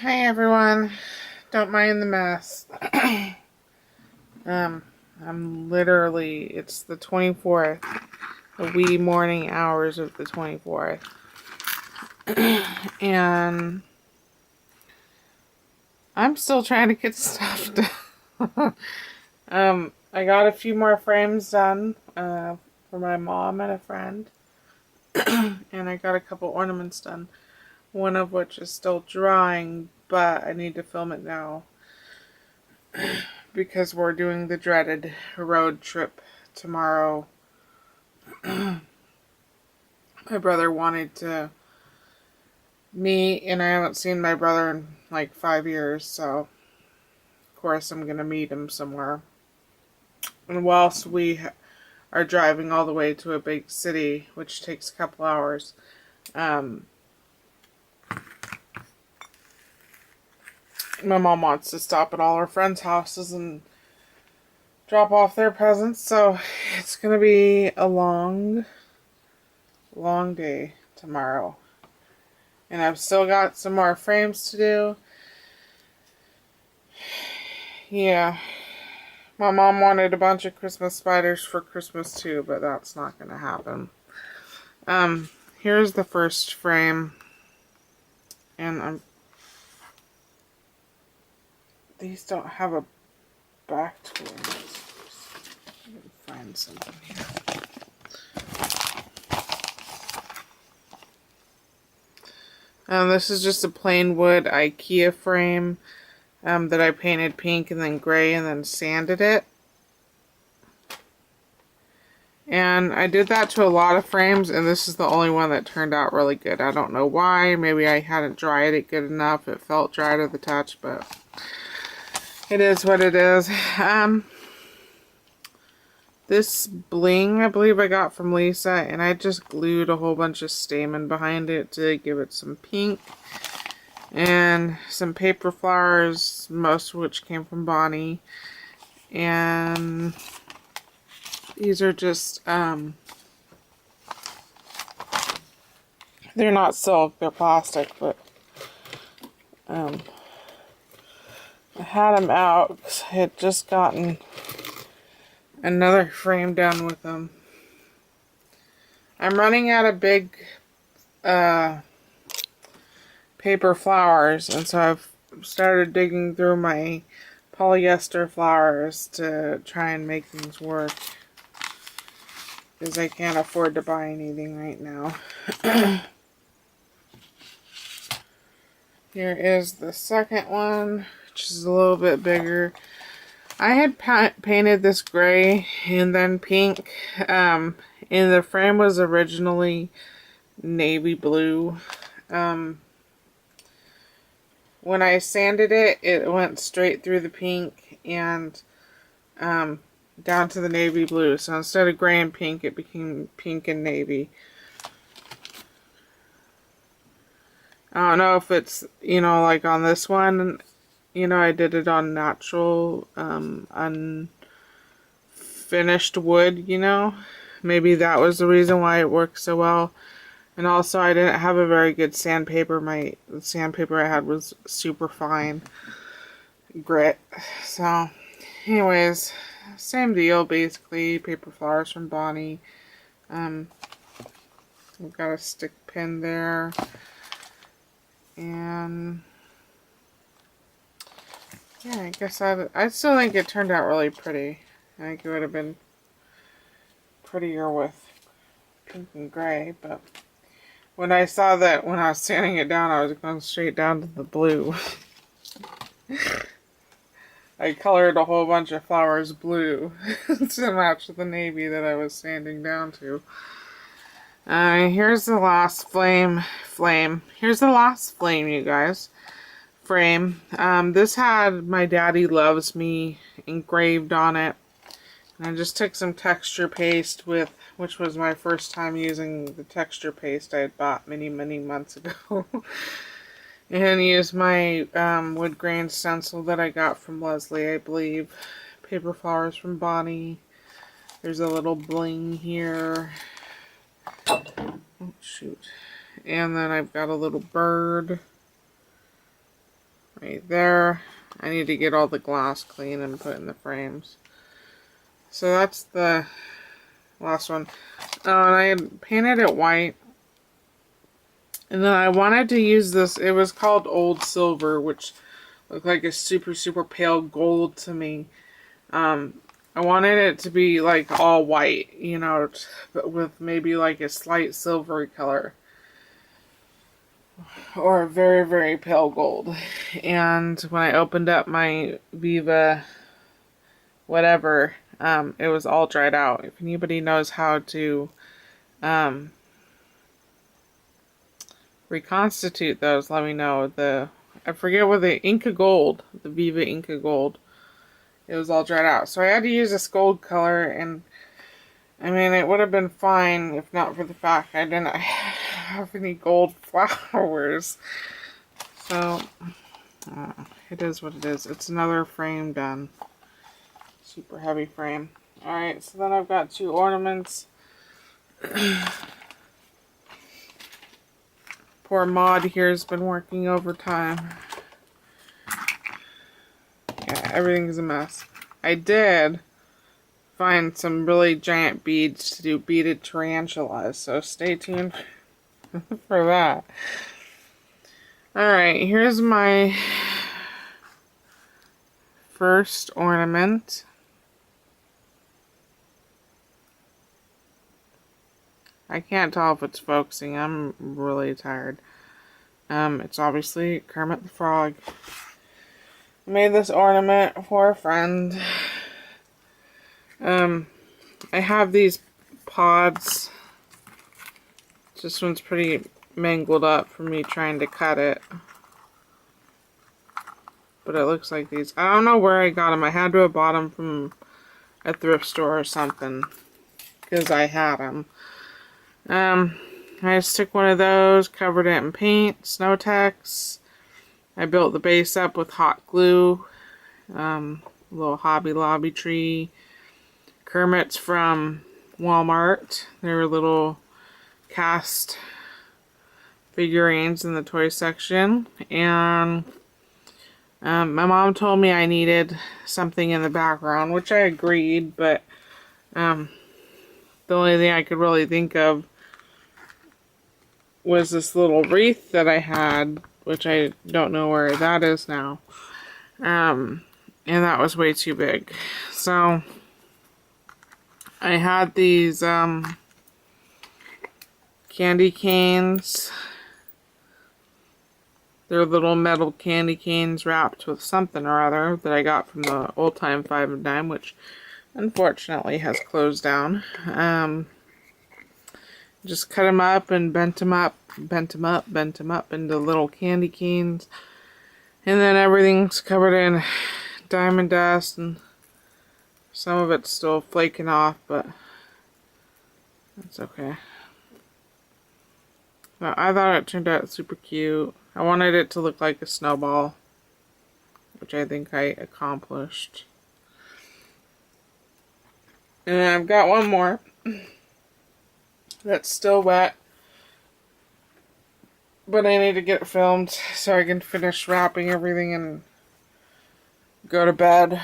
Hi everyone. Don't mind the mess. I'm literally, it's the 24th, the wee morning hours of the 24th. And I'm still trying to get stuff done. I got a few more frames done for my mom and a friend. And I got a couple ornaments done. One of which is still drying, but I need to film it now. Because we're doing the dreaded road trip tomorrow. My brother wanted to meet, and I haven't seen my brother in like 5 years, so of course I'm gonna meet him somewhere. And whilst we are driving all the way to a big city, which takes a couple hours, my mom wants to stop at all her friends' houses and drop off their presents, so it's gonna be a long day tomorrow. And I've still got some more frames to do. Yeah. My mom wanted a bunch of Christmas spiders for Christmas too, but that's not gonna happen. Here's the first frame. And these don't have a back to them. I can find something here. This is just a plain wood IKEA frame that I painted pink and then gray and then sanded it. And I did that to a lot of frames, and this is the only one that turned out really good. I don't know why. Maybe I hadn't dried it good enough. It felt dry to the touch, but it is what it is. This bling, I believe I got from Lisa, and I just glued a whole bunch of stamen behind it to give it some pink. And some paper flowers, most of which came from Bonnie. And these are just, they're not silk, they're plastic, but I had them out because I had just gotten another frame done with them. I'm running out of big paper flowers, and so I've started digging through my polyester flowers to try and make things work, because I can't afford to buy anything right now. Here is the second one, which is a little bit bigger. I had painted this gray and then pink, and the frame was originally navy blue. When I sanded it, it went straight through the pink and down to the navy blue. So instead of gray and pink, it became pink and navy. I don't know if it's, like on this one, I did it on natural, unfinished wood, Maybe that was the reason why it worked so well. And also, I didn't have a very good sandpaper. The sandpaper I had was super fine grit. So, anyways, same deal, basically. Paper flowers from Bonnie. We've got a stick pin there. And yeah, I guess I still think it turned out really pretty. I think it would have been prettier with pink and gray, but when I saw that when I was sanding it down, I was going straight down to the blue. I colored a whole bunch of flowers blue to match the navy that I was sanding down to. Here's the last flame. Here's the last flame, you guys. Frame. This had My Daddy Loves Me engraved on it. And I just took some texture paste which was my first time using the texture paste I had bought many months ago. And used my wood grain stencil that I got from Leslie, I believe. Paper flowers from Bonnie. There's a little bling here. Oh, shoot. And then I've got a little bird. right there. I need to get all the glass clean and put in the frames. So that's the last one. Oh, and I had painted it white. And then I wanted to use this. It was called Old Silver, which looked like a super, super pale gold to me. I wanted it to be like all white, you know, but with maybe like a slight silvery color. Or a very, very pale gold. And when I opened up my Viva whatever, it was all dried out. If anybody knows how to reconstitute those, let me know. I forget what the Inca Gold, the Viva Inca Gold, it was all dried out. So I had to use this gold color, and I mean, it would have been fine if not for the fact I didn't have any gold flowers. So, it is what it is. It's another frame done. Super heavy frame. Alright, so then I've got 2 ornaments. Poor Maud here has been working overtime. Yeah, everything's a mess. I did find some really giant beads to do beaded tarantulas, so stay tuned for that. Alright, here's my first ornament. I can't tell if it's focusing. I'm really tired. It's obviously Kermit the Frog. I made this ornament for a friend. I have these pods. This one's pretty mangled up from me trying to cut it. But it looks like these. I don't know where I got them. I had to have bought them from a thrift store or something, because I had them. I just took one of those, covered it in paint, Snow-Tex. I built the base up with hot glue. Little Hobby Lobby tree. Kermit's from Walmart. They were little cast figurines in the toy section. And my mom told me I needed something in the background, which I agreed, but the only thing I could really think of was this little wreath that I had, which I don't know where that is now. And that was way too big. So I had these candy canes. They're little metal candy canes wrapped with something or other that I got from the Old Time 5 and Dime, which unfortunately has closed down. Just cut them up and bent them up into little candy canes. And then everything's covered in diamond dust, and some of it's still flaking off, but that's okay. So I thought it turned out super cute. I wanted it to look like a snowball, which I think I accomplished. And then I've got one more that's still wet, but I need to get it filmed so I can finish wrapping everything and go to bed.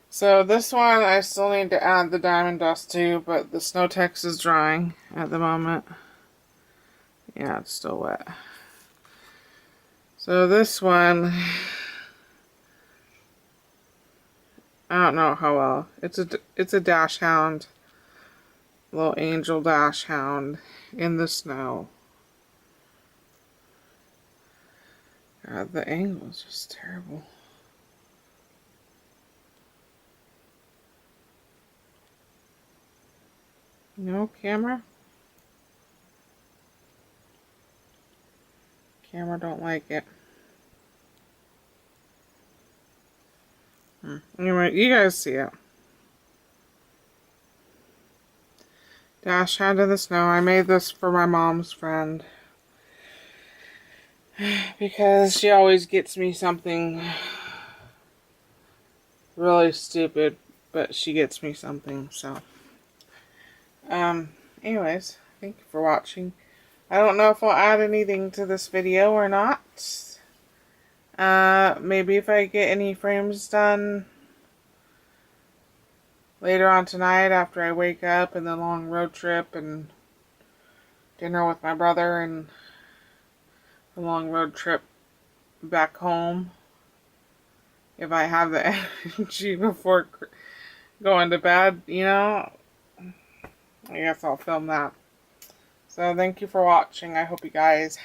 So this one I still need to add the diamond dust to, but the Snow-Tex is drying at the moment. Yeah, it's still wet. So this one, I don't know how well. It's a dash hound, little angel dash hound in the snow. God, the angle is just terrible. No camera? Camera don't like it. Anyway, you guys see it. Dash hound in the snow. I made this for my mom's friend, because she always gets me something really stupid, but she gets me something, so. anyways, thank you for watching. I don't know if I'll add anything to this video or not. Maybe if I get any frames done later on tonight after I wake up and the long road trip and dinner with my brother and the long road trip back home. If I have the energy before going to bed, you know, I guess I'll film that. So thank you for watching. I hope you guys